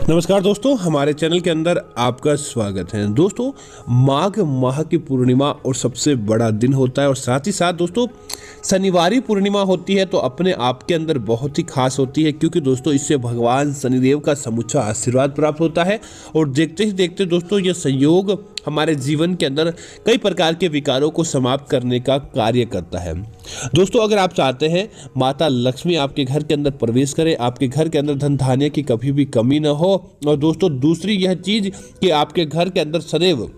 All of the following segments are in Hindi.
नमस्कार दोस्तों, हमारे चैनल के अंदर आपका स्वागत है। दोस्तों, माघ माह की पूर्णिमा और सबसे बड़ा दिन होता है और साथ ही साथ दोस्तों शनिवारी पूर्णिमा होती है तो अपने आप के अंदर बहुत ही खास होती है, क्योंकि दोस्तों इससे भगवान शनिदेव का समूचा आशीर्वाद प्राप्त होता है और देखते ही देखते दोस्तों ये संयोग हमारे जीवन के अंदर कई प्रकार के विकारों को समाप्त करने का कार्य करता है। दोस्तों, अगर आप चाहते हैं माता लक्ष्मी आपके घर के अंदर प्रवेश करे, आपके घर के अंदर धन धान्य की कभी भी कमी ना हो, और दोस्तों दूसरी यह चीज कि आपके घर के अंदर सदैव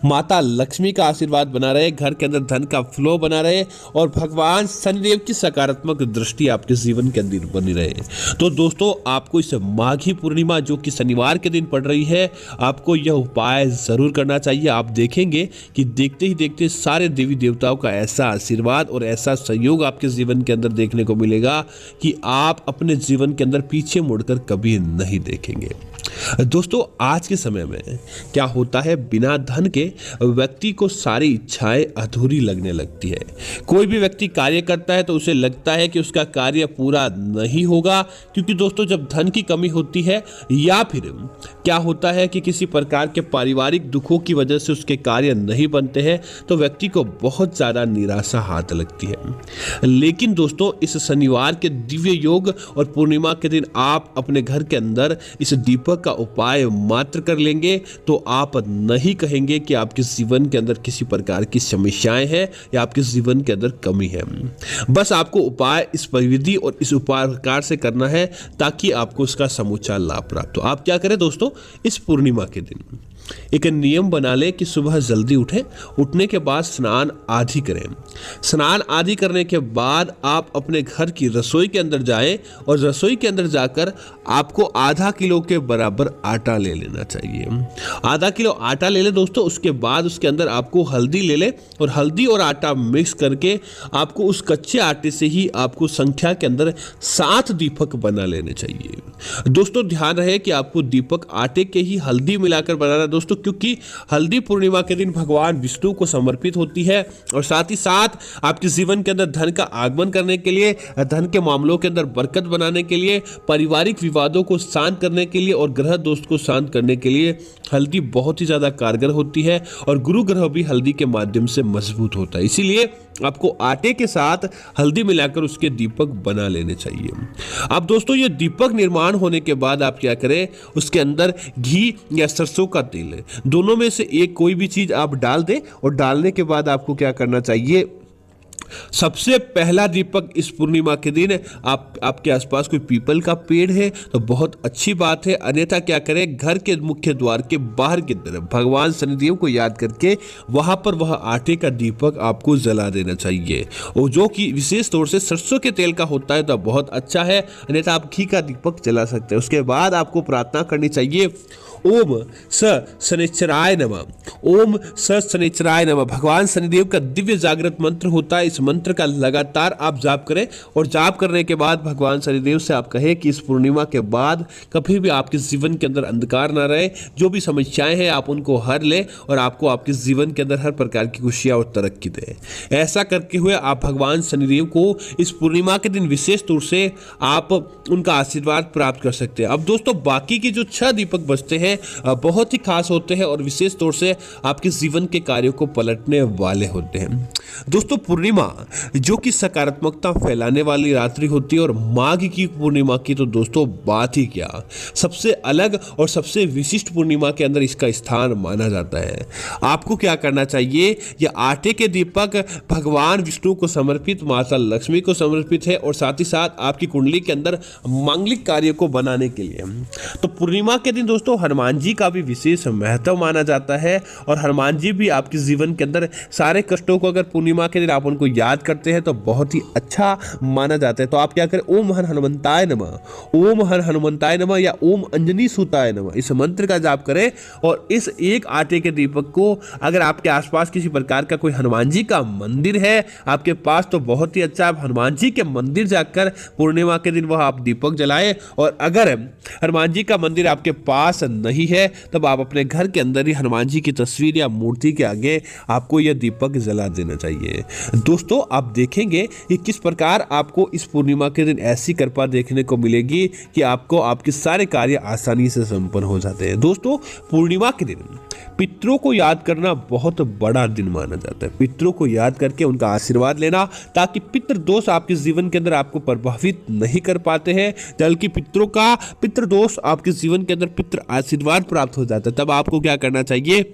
माता लक्ष्मी का आशीर्वाद बना रहे, घर के अंदर धन का फ्लो बना रहे और भगवान शनिदेव की सकारात्मक दृष्टि आपके जीवन के अंदर बनी रहे, तो दोस्तों आपको इस माघी पूर्णिमा जो कि शनिवार के दिन पड़ रही है, आपको यह उपाय जरूर करना चाहिए। आप देखेंगे कि देखते ही देखते सारे देवी देवताओं का ऐसा आशीर्वाद और ऐसा सहयोग आपके जीवन के अंदर देखने को मिलेगा कि आप अपने जीवन के अंदर पीछे मुड़कर कभी नहीं देखेंगे। दोस्तों, आज के समय में क्या होता है, बिना धन के व्यक्ति को सारी इच्छाएं अधूरी लगने लगती है। कोई भी व्यक्ति कार्य करता है तो उसे लगता है कि उसका कार्य पूरा नहीं होगा, क्योंकि दोस्तों जब धन की कमी होती है या फिर क्या होता है कि किसी प्रकार के पारिवारिक दुखों की वजह से उसके कार्य नहीं बनते हैं तो व्यक्ति को बहुत ज़्यादा निराशा हाथ लगती है। लेकिन दोस्तों इस शनिवार के दिव्य योग और पूर्णिमा के दिन आप अपने घर के अंदर इस दीपक का उपाय मात्र कर लेंगे तो आप नहीं कहेंगे कि आपके जीवन के अंदर किसी प्रकार की समस्याएं हैं या आपके जीवन के अंदर कमी है। बस आपको उपाय इस विधि और इस प्रकार से करना है ताकि आपको उसका समूचा लाभ प्राप्त हो। आप क्या करें दोस्तों, इस पूर्णिमा के दिन एक नियम बना ले कि सुबह जल्दी उठें, उठने के बाद स्नान आदि करें। स्नान आदि करने के बाद आप अपने घर की रसोई के अंदर जाएं और रसोई के अंदर जाकर आपको आधा किलो के बराबर आटा ले लेना चाहिए। आधा किलो आटा ले ले दोस्तों, उसके बाद उसके अंदर आपको हल्दी ले ले और हल्दी और आटा मिक्स करके आपको उस कच्चे आटे से ही आपको संख्या के अंदर 7 दीपक बना लेने चाहिए। दोस्तों ध्यान रहे कि आपको दीपक आटे के ही हल्दी मिलाकर बनाना दोस्तों, क्योंकि हल्दी पूर्णिमा के दिन भगवान विष्णु को समर्पित होती है और साथ ही साथ आपके जीवन के अंदर धन का आगमन करने के लिए, धन के मामलों के अंदर बरकत बनाने के लिए, पारिवारिक विवादों को शांत करने के लिए और ग्रह दोष को शांत करने के लिए हल्दी बहुत ही ज्यादा कारगर होती है और गुरु ग्रह भी हल्दी के माध्यम से मजबूत होता है। इसीलिए आपको आटे के साथ हल्दी मिलाकर उसके दीपक बना लेने चाहिए। अब दोस्तों ये दीपक निर्माण होने के बाद आप क्या करें, उसके अंदर घी या सरसों का तेल दोनों में से एक कोई भी चीज आप डाल दें और डालने के बाद आपको क्या करना चाहिए, सबसे पहला दीपक इस पूर्णिमा के दिन आपके आसपास कोई पीपल का पेड़ है तो बहुत अच्छी बात है, अन्यथा क्या करें, घर के मुख्य द्वार के बाहर की तरफ भगवान शनिदेव को याद करके वहां पर वह आटे का दीपक आपको जला देना चाहिए, और जो कि विशेष तौर से सरसों के तेल का होता है तो बहुत अच्छा है, अन्यथा आप घी का दीपक जला सकते हैं। उसके बाद आपको प्रार्थना करनी चाहिए, ओम स शनिश्चराय नमः, ओम स शनिश्चराय नमः। भगवान शनिदेव का दिव्य जागृत मंत्र होता है, इस मंत्र का लगातार आप जाप करें और जाप करने के बाद भगवान शनिदेव से आप कहें कि इस पूर्णिमा के बाद कभी भी आपके जीवन के अंदर अंधकार ना रहे, जो भी समस्याएं हैं आप उनको हर ले और आपको आपके जीवन के अंदर हर प्रकार की खुशियां और तरक्की दे। ऐसा करके हुए आप भगवान शनिदेव को इस पूर्णिमा के दिन विशेष तौर से आप उनका आशीर्वाद प्राप्त कर सकते हैं। अब दोस्तों बाकी के जो 6 दीपक बचते हैं बहुत ही खास होते हैं और विशेष तौर से आपके जीवन के कार्यों को पलटने वाले होते हैं। दोस्तों पूर्णिमा जो कि सकारात्मकता फैलाने वाली रात्रि होती है और माघ की पूर्णिमा की तो दोस्तों बात ही क्या, सबसे अलग और सबसे विशिष्ट पूर्णिमा के अंदर इसका स्थान माना जाता है। आपको क्या करना चाहिए, यह आटे के दीपक भगवान विष्णु को समर्पित, माता लक्ष्मी को समर्पित है और साथ ही साथ आपकी कुंडली के अंदर मांगलिक कार्य को बनाने के लिए। तो पूर्णिमा के दिन दोस्तों हनुमान जी का भी विशेष महत्व माना जाता है और हनुमान जी भी आपके जीवन के अंदर सारे कष्टों को अगर पूर्णिमा के दिन आप उनको याद करते हैं तो बहुत ही अच्छा माना जाता है। तो आप क्या करें, ओम हर हनुमंताय नमः, ओम हर हनुमंताय नमः या ओम अंजनी सुताय नमः, इस मंत्र का जाप करें और इस एक आटे के दीपक को, अगर आपके आसपास किसी प्रकार का कोई हनुमान जी का मंदिर है आपके पास तो बहुत ही अच्छा, आप हनुमान जी के मंदिर जाकर पूर्णिमा के दिन वह आप दीपक जलाएं, और अगर हनुमान जी का मंदिर आपके पास नहीं है तब आप अपने घर के अंदर ही हनुमान जी की तस्वीर या मूर्ति के आगे आपको यह दीपक जला देना चाहिए। दोस्तों दोस्तों आप देखेंगे कि किस प्रकार आपको इस पूर्णिमा के दिन ऐसी कृपा देखने को मिलेगी कि आपको आपके सारे कार्य आसानी से संपन्न हो जाते हैं। दोस्तों पूर्णिमा के दिन पितरों को याद करना बहुत बड़ा दिन माना जाता है। पितरों को याद करके उनका आशीर्वाद लेना, ताकि पितृ दोष आपके जीवन के अंदर आपको प्रभावित नहीं कर पाते हैं, बल्कि पितृ दोष आपके जीवन के अंदर पितृ आशीर्वाद प्राप्त हो जाता है। तब आपको क्या करना चाहिए,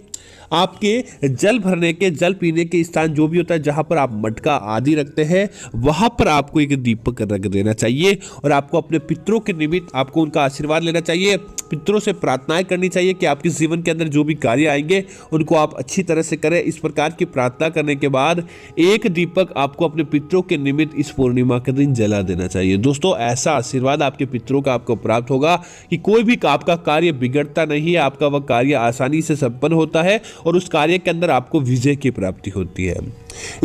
आपके जल भरने के, जल पीने के स्थान जो भी होता है, जहां पर आप मटका आदि रखते हैं, वहां पर आपको एक दीपक रख देना चाहिए और आपको अपने पितरों के निमित्त आपको उनका आशीर्वाद लेना चाहिए। पितरों से प्रार्थनाएं करनी चाहिए कि आपके जीवन के अंदर जो भी कार्य आएंगे उनको आप अच्छी तरह से करें। इस प्रकार की प्रार्थना करने के बाद एक दीपक आपको अपने पितरों के निमित्त इस पूर्णिमा के दिन जला देना चाहिए। दोस्तों ऐसा आशीर्वाद आपके पितरों का आपको प्राप्त होगा कि कोई भी आपका कार्य बिगड़ता नहीं है, आपका वह कार्य आसानी से संपन्न होता है और उस कार्य के अंदर आपको विजय की प्राप्ति होती है।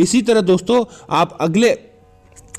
इसी तरह दोस्तों आप अगले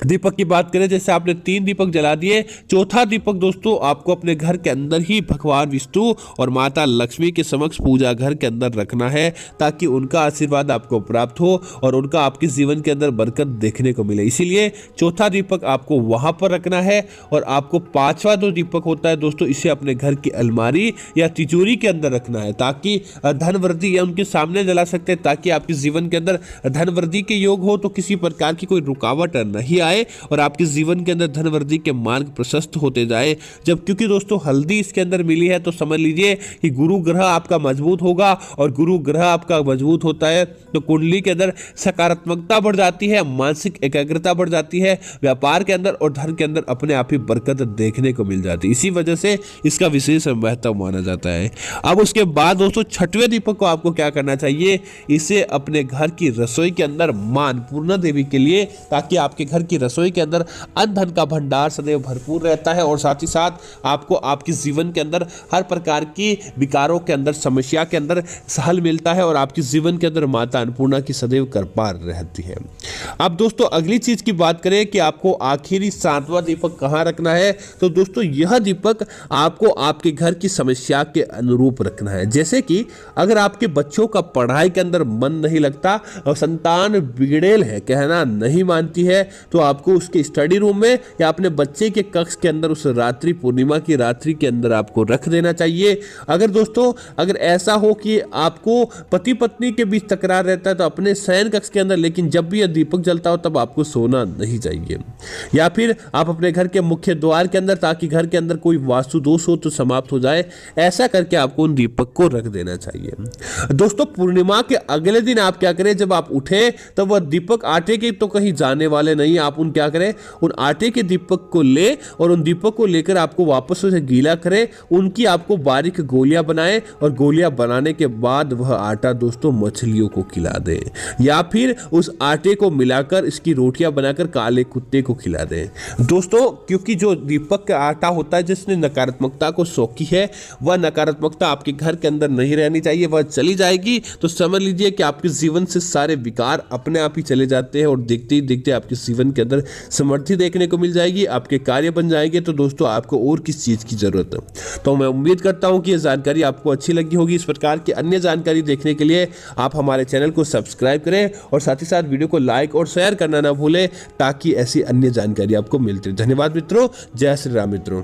दीपक की बात करें, जैसे आपने 3 दीपक जला दिए, चौथा दीपक दोस्तों आपको अपने घर के अंदर ही भगवान विष्णु और माता लक्ष्मी के समक्ष पूजा घर के अंदर रखना है, ताकि उनका आशीर्वाद आपको प्राप्त हो और उनका आपके जीवन के अंदर बरकत देखने को मिले। इसीलिए चौथा दीपक आपको वहां पर रखना है। और आपको 5वां जो दीपक होता है दोस्तों, इसे अपने घर की अलमारी या तिजोरी के अंदर रखना है, ताकि धन वृद्धि या उनके सामने जला सकते हैं, ताकि आपके जीवन के अंदर धन वृद्धि के योग हो, तो किसी प्रकार की कोई रुकावट नहीं आए और आपके जीवन के अंदर धन वृद्धि के मार्ग प्रशस्त होते जाए। जब क्योंकि दोस्तों हल्दी इसके अंदर मिली है, तो समझ लीजिए कि गुरु ग्रह आपका मजबूत होगा, और गुरु ग्रह आपका मजबूत होता है तो कुंडली के अंदर सकारात्मकता बढ़ जाती है, मानसिक एकाग्रता बढ़ जाती है, व्यापार के अंदर और धन के अंदर अपने आप ही बरकत देखने को मिल जाती है। इसी वजह से इसका विशेष महत्व माना जाता है। अब उसके बाद दोस्तों 6वें दीपक को आपको क्या करना चाहिए, इसे अपने घर की रसोई के अंदर मां अन्नपूर्णा देवी के लिए, ताकि आपके घर की रसोई के अंदर अन्न धन का भंडार सदैव भरपूर रहता है और साथ ही साथ आपको आपके जीवन के अंदर हर प्रकार की विकारों के अंदर, समस्या के अंदर हल मिलता है और आपके जीवन के अंदर माता अन्नपूर्णा की सदैव कृपा रहती है। अब दोस्तों अगली चीज की बात करें कि आपको आखिरी 7वां दीपक कहां रखना है, तो दोस्तों यह दीपक आपको आपके घर की समस्या के अनुरूप रखना है। जैसे कि अगर आपके बच्चों का पढ़ाई के अंदर मन नहीं लगता और संतान बिगड़ेल है, कहना नहीं मानती है, तो आपको उसके स्टडी रूम में या अपने बच्चे के कक्ष के अंदर उस रात्रि, पूर्णिमा की रात्रि के अंदर आपको रख देना चाहिए। अगर ऐसा हो कि आपको पति पत्नी के बीच तकरार रहता है, तो अपने शयन कक्ष के अंदर, लेकिन जब भी यह दीपक जलता हो तब आपको सोना नहीं चाहिए। या फिर आप अपने घर के मुख्य द्वार के अंदर, ताकि घर के अंदर कोई वास्तु दोष हो तो समाप्त हो जाए, ऐसा करके आपको उन दीपक को रख देना चाहिए। दोस्तों पूर्णिमा के अगले दिन आप क्या करें, जब आप उठे तब वह दीपक आटे के तो कहीं जाने वाले नहीं, आप उन क्या करें, उन आटे के दीपक को ले और उन दीपक को लेकर आपको वापस उसे गीला करें, उनकी आपको बारीक गोलियां बनाएं और गोलियां बनाने के बाद वह आटा दोस्तों मछलियों को खिला दें, या फिर उस आटे को मिलाकर इसकी रोटियां बनाकर काले कुत्ते को खिला दें। दोस्तों क्योंकि जो दीपक का आटा होता है जिसने नकारात्मकता को सोखी है, वह नकारात्मकता आपके घर के अंदर नहीं रहनी चाहिए, वह चली जाएगी तो समझ लीजिए कि आपके जीवन से सारे विकार अपने आप ही चले जाते हैं और देखते ही देखते आपके जीवन के अंदर समृद्धि देखने को मिल जाएगी, आपके कार्य बन जाएंगे। तो दोस्तों आपको और किस चीज की जरूरत है। तो मैं उम्मीद करता हूं कि यह जानकारी आपको अच्छी लगी होगी। इस प्रकार की अन्य जानकारी देखने के लिए आप हमारे चैनल को सब्सक्राइब करें और साथ ही साथ वीडियो को लाइक और शेयर करना ना भूलें, ताकि ऐसी अन्य जानकारी आपको मिलती रहे। धन्यवाद मित्रों, जय श्री राम मित्रों।